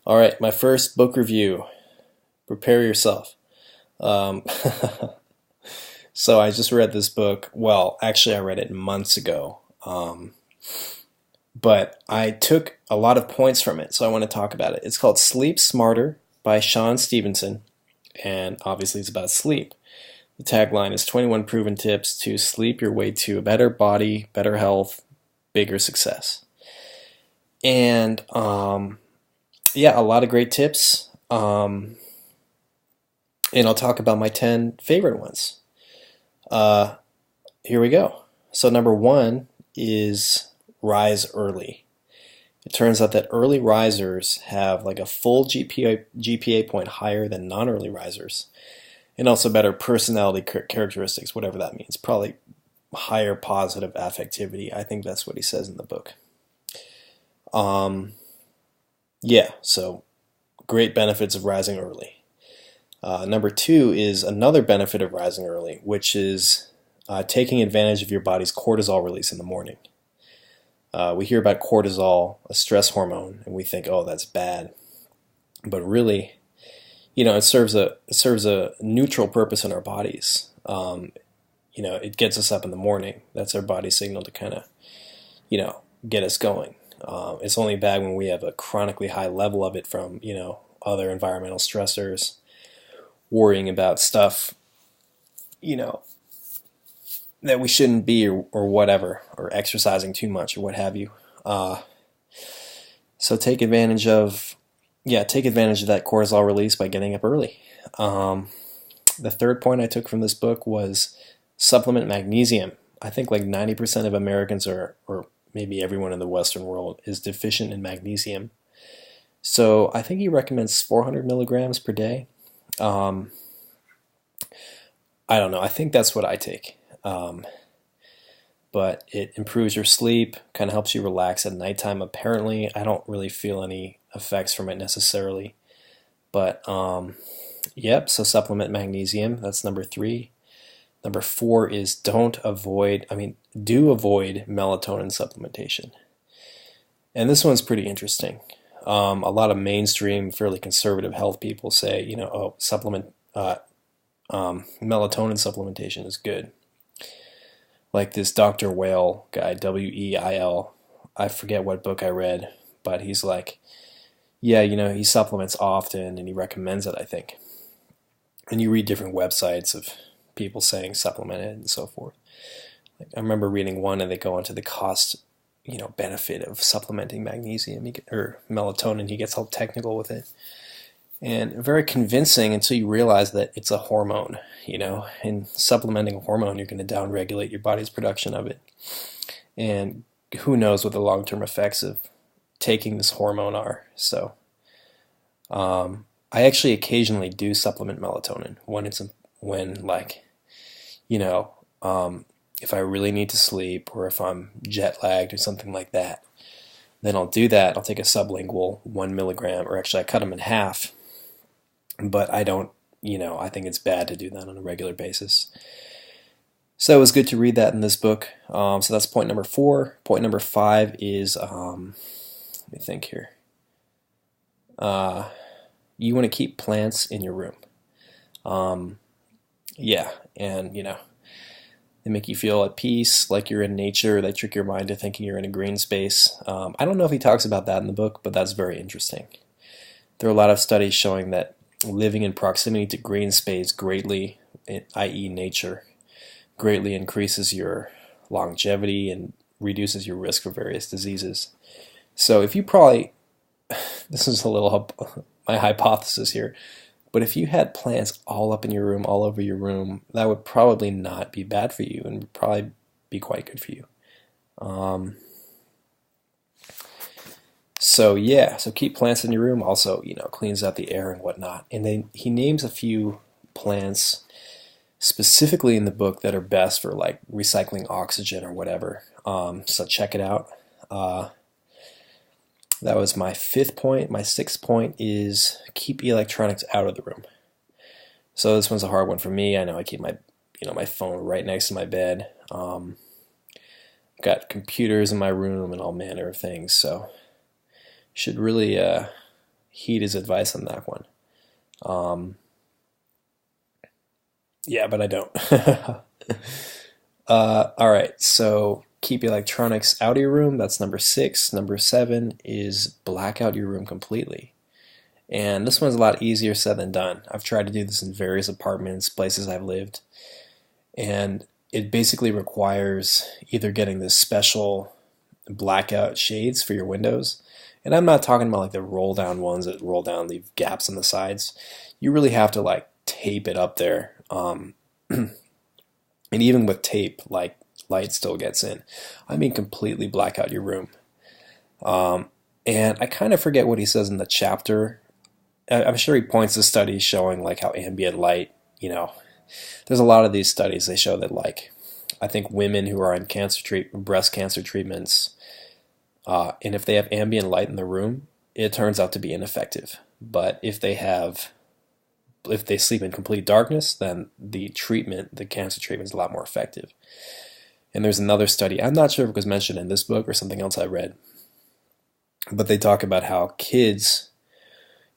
All right, my first book review. Prepare yourself. Um, so I just read this book. Well, actually, I read it months ago. But I took a lot of points from it, so I want to talk about it. It's called Sleep Smarter by Shawn Stevenson, and obviously it's about sleep. The tagline is 21 proven tips to sleep your way to a better body, better health, bigger success. And yeah, a lot of great tips. And I'll talk about my 10 favorite ones. Uh, Here we go. So, number one is rise early. It turns out that early risers have like a full GPA point higher than non early risers, and also better personality characteristics, whatever that means. Probably higher positive affectivity. I think that's what he says in the book. Um, yeah, so great benefits of rising early. Number two is another benefit of rising early, which is taking advantage of your body's cortisol release in the morning. We hear about cortisol, a stress hormone, and we think, oh, that's bad. But really, it serves a neutral purpose in our bodies. It gets us up in the morning. That's our body signal to kind of, get us going. It's only bad when we have a chronically high level of it from, other environmental stressors, worrying about stuff, you know, that we shouldn't be or whatever, or exercising too much or what have you. Uh, so take advantage of that cortisol release by getting up early. Um, the third point I took from this book was supplement magnesium. I think like 90% of Americans or maybe everyone in the Western world is deficient in magnesium. So I think he recommends 400 milligrams per day. Um, I don't know. I think that's what I take. But it improves your sleep, kind of helps you relax at nighttime. Apparently, I don't really feel any effects from it necessarily. But yep, so supplement magnesium. That's number three. Number four is do avoid melatonin supplementation. And this one's pretty interesting. A lot of mainstream, fairly conservative health people say, melatonin supplementation is good. Like this Dr. Whale guy, Weil. I forget what book I read, but he's like, yeah, he supplements often and he recommends it, I think. And you read different websites of people saying supplement it and so forth. Like, I remember reading one and they go into the cost, benefit of supplementing magnesium or melatonin. He gets all technical with it. And very convincing until you realize that it's a hormone, and supplementing a hormone, you're going to downregulate your body's production of it. And who knows what the long-term effects of taking this hormone are. So I actually occasionally do supplement melatonin when like, you know, if I really need to sleep or if I'm jet lagged or something like that, then I'll do that. I'll take a sublingual 1 milligram, or actually I cut them in half, but I don't, I think it's bad to do that on a regular basis. So it was good to read that in this book. So that's point number four. Point number five is, let me think here. You want to keep plants in your room. Yeah, and they make you feel at peace, like you're in nature. They trick your mind to thinking you're in a green space. I don't know if he talks about that in the book, but that's very interesting. There are a lot of studies showing that living in proximity to green space greatly, i.e. nature, greatly increases your longevity and reduces your risk for various diseases. So if you probably, this is a little my hypothesis here, but if you had plants all up in your room, all over your room, that would probably not be bad for you and would probably be quite good for you. So yeah, so keep plants in your room. Also, cleans out the air and whatnot. And then he names a few plants specifically in the book that are best for like recycling oxygen or whatever. So check it out. That was my fifth point. My sixth point is keep electronics out of the room. So this one's a hard one for me. I know I keep my phone right next to my bed. Got computers in my room and all manner of things. So should really heed his advice on that one. Yeah, but I don't. All right, so keep electronics out of your room. That's number 6. Number 7 is black out your room completely. And this one's a lot easier said than done. I've tried to do this in various apartments, places I've lived, and it basically requires either getting this special blackout shades for your windows. And I'm not talking about like the roll down ones that roll down, leave gaps on the sides. You really have to like tape it up there. And even with tape, like light still gets in. I mean, completely black out your room. And I kind of forget what he says in the chapter. I'm sure he points to studies showing like how ambient light, there's a lot of these studies. They show that like, I think women who are on breast cancer treatments, and if they have ambient light in the room, it turns out to be ineffective. But if they sleep in complete darkness, then the cancer treatment is a lot more effective. And there's another study, I'm not sure if it was mentioned in this book or something else I read, but they talk about how kids,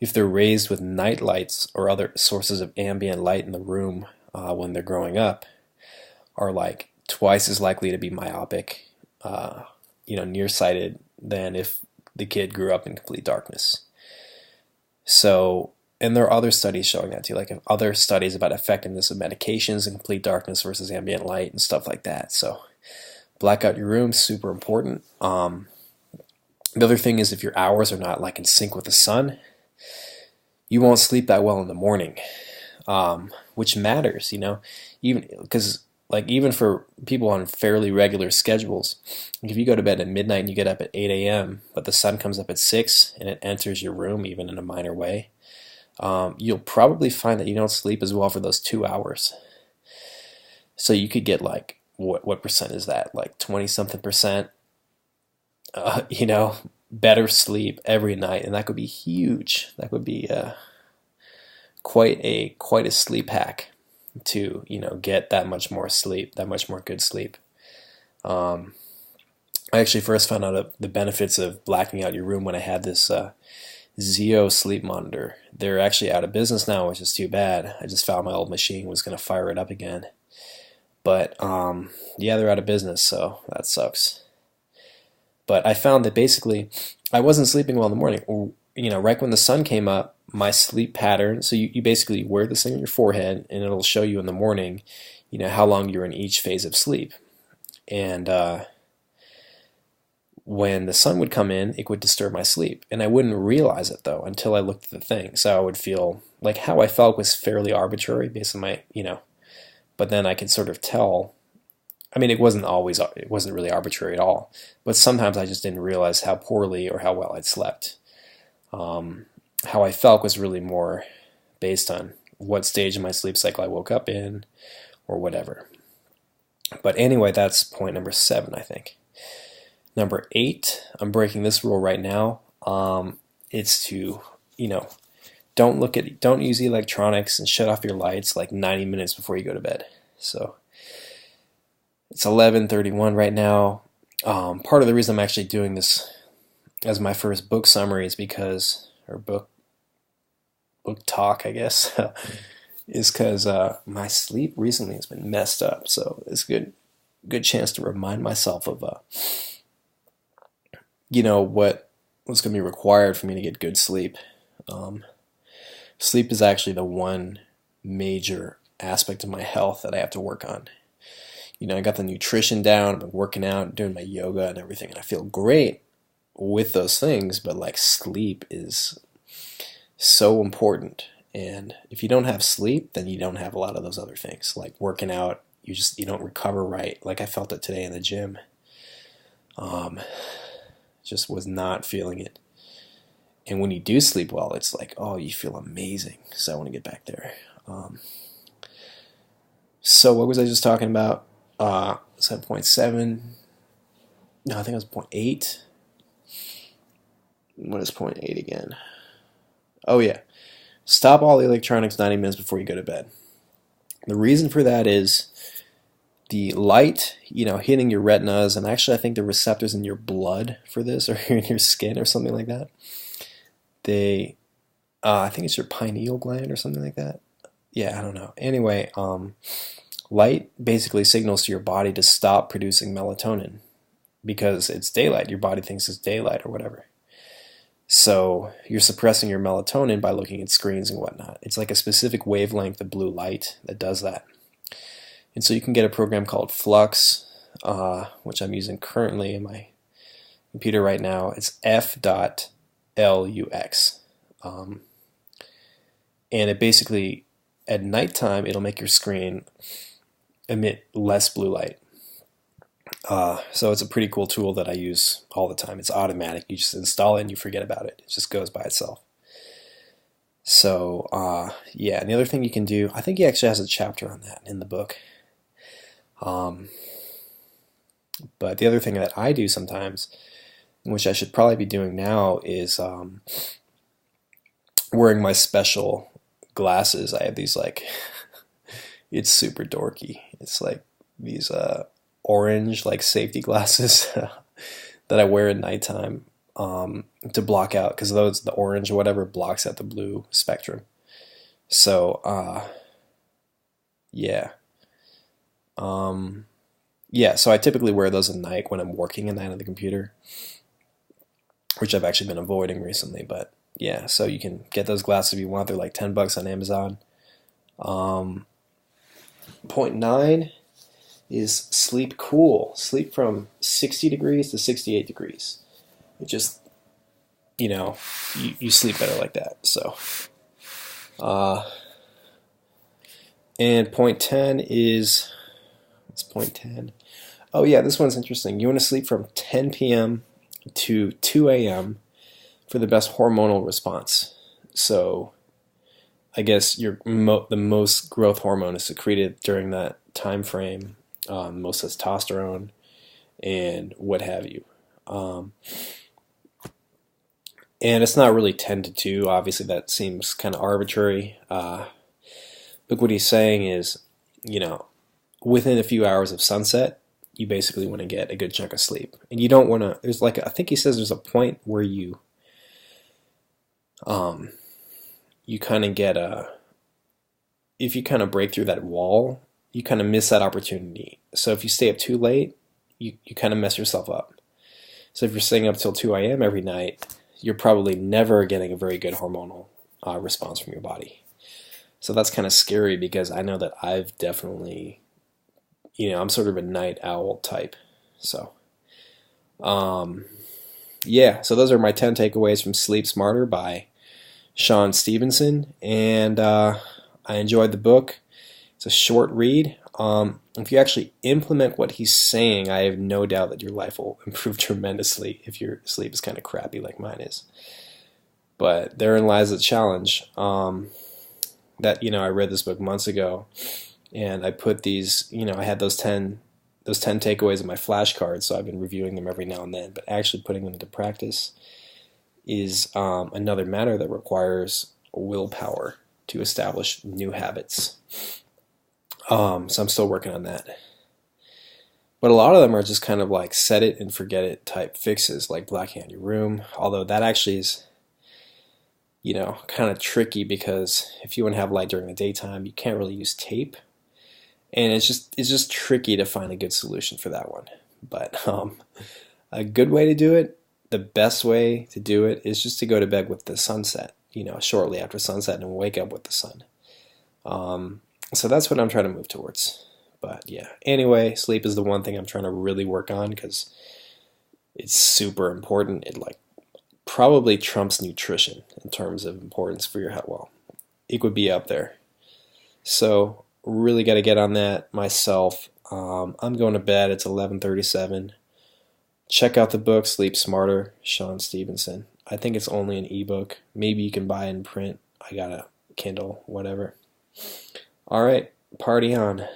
if they're raised with night lights or other sources of ambient light in the room when they're growing up, are like twice as likely to be myopic, nearsighted than if the kid grew up in complete darkness. So, and there are other studies showing that too, like other studies about effectiveness of medications in complete darkness versus ambient light and stuff like that. So, black out your room, super important. The other thing is if your hours are not like in sync with the sun, you won't sleep that well in the morning, which matters, even because like even for people on fairly regular schedules, if you go to bed at midnight and you get up at 8 a.m., but the sun comes up at 6 and it enters your room even in a minor way, you'll probably find that you don't sleep as well for those 2 hours. So you could get like, what percent is that? Like 20 something percent, better sleep every night. And that could be huge. That would be quite a sleep hack to, get that much more sleep, that much more good sleep. I actually first found out the benefits of blacking out your room when I had this Zeo sleep monitor. They're actually out of business now, which is too bad. I just found my old machine, was going to fire it up again. But yeah, they're out of business, so that sucks. But I found that basically I wasn't sleeping well in the morning. Right when the sun came up, my sleep pattern, so you basically wear this thing on your forehead and it'll show you in the morning, how long you're in each phase of sleep. And when the sun would come in, it would disturb my sleep. And I wouldn't realize it though until I looked at the thing. So I would feel like how I felt was fairly arbitrary based on my, but then I could sort of tell. I mean, it wasn't really arbitrary at all, but sometimes I just didn't realize how poorly or how well I'd slept. How I felt was really more based on what stage of my sleep cycle I woke up in or whatever. But anyway, that's point number 7, I think. Number 8, I'm breaking this rule right now. It's to, don't use the electronics and shut off your lights like 90 minutes before you go to bed. So it's 11:31 right now. Part of the reason I'm actually doing this as my first book summary is because, or book talk, I guess, is because my sleep recently has been messed up. So it's a good chance to remind myself of, what's going to be required for me to get good sleep. Sleep is actually the one major aspect of my health that I have to work on. I got the nutrition down, I've been working out, doing my yoga and everything, and I feel great with those things, but like sleep is so important. And if you don't have sleep, then you don't have a lot of those other things. Like working out, you don't recover right. Like I felt it today in the gym. Just was not feeling it. And when you do sleep well, it's like, oh, you feel amazing. So I want to get back there. So what was I just talking about? Was that point 7? No, I think it was point 8. What is point 8 again? Oh yeah. Stop all the electronics 90 minutes before you go to bed. The reason for that is the light, hitting your retinas, and actually I think the receptors in your blood for this, or in your skin or something like that, they I think it's your pineal gland or something like that. Yeah, I don't know. Anyway, light basically signals to your body to stop producing melatonin because it's daylight. Your body thinks it's daylight or whatever. So you're suppressing your melatonin by looking at screens and whatnot. It's like a specific wavelength of blue light that does that. And so you can get a program called Flux, which I'm using currently in my computer right now. It's f.lux. And it basically, at nighttime, it'll make your screen emit less blue light. So it's a pretty cool tool that I use all the time. It's automatic. You just install it and you forget about it. It just goes by itself. So, yeah, and the other thing you can do, I think he actually has a chapter on that in the book. But the other thing that I do sometimes, which I should probably be doing now, is wearing my special glasses. I have these, like, it's super dorky. It's like these orange, like, safety glasses that I wear at nighttime to block out, because those, the orange or whatever, blocks out the blue spectrum. So, yeah. Yeah, so I typically wear those at night when I'm working at night on the computer, which I've actually been avoiding recently, but yeah, so you can get those glasses if you want. They're like $10 on Amazon. Point 9 is sleep cool. Sleep from 60 degrees to 68 degrees. It just, you sleep better like that. So, and point 10 is, what's point 10? Oh yeah, this one's interesting. You want to sleep from 10 p.m. to 2 a.m. for the best hormonal response. So I guess the most growth hormone is secreted during that time frame, most testosterone and what have you. And it's not really 10 to 2. Obviously, that seems kind of arbitrary. But what he's saying is, within a few hours of sunset, you basically want to get a good chunk of sleep. And you don't want to, there's like, I think he says there's a point where you kind of get if you kind of break through that wall, you kind of miss that opportunity. So if you stay up too late, you kind of mess yourself up. So if you're staying up till 2 a.m. every night, you're probably never getting a very good hormonal response from your body. So that's kind of scary, because I know that I've definitely, I'm sort of a night owl type. So, yeah, so those are my 10 takeaways from Sleep Smarter by Shawn Stevenson. And I enjoyed the book. It's a short read. If you actually implement what he's saying, I have no doubt that your life will improve tremendously if your sleep is kind of crappy like mine is. But therein lies the challenge. That I read this book months ago, and I put these, I had those 10 takeaways in my flashcards, so I've been reviewing them every now and then. But actually putting them into practice is another matter that requires willpower to establish new habits. So I'm still working on that. But a lot of them are just kind of like set it and forget it type fixes, like blacking out your room. Although that actually is, kind of tricky, because if you want to have light during the daytime, you can't really use tape. And it's just tricky to find a good solution for that one. But a good way to do it, the best way to do it, is just to go to bed with the sunset, shortly after sunset, and wake up with the sun. So that's what I'm trying to move towards. But yeah, anyway, sleep is the one thing I'm trying to really work on, because it's super important. It probably trumps nutrition in terms of importance for your health. Well, it would be up there. So really got to get on that myself. I'm going to bed. It's 11:37. Check out the book Sleep Smarter, Shawn Stevenson. I think it's only an ebook. Maybe you can buy it in print. I got a Kindle, whatever. All right, party on.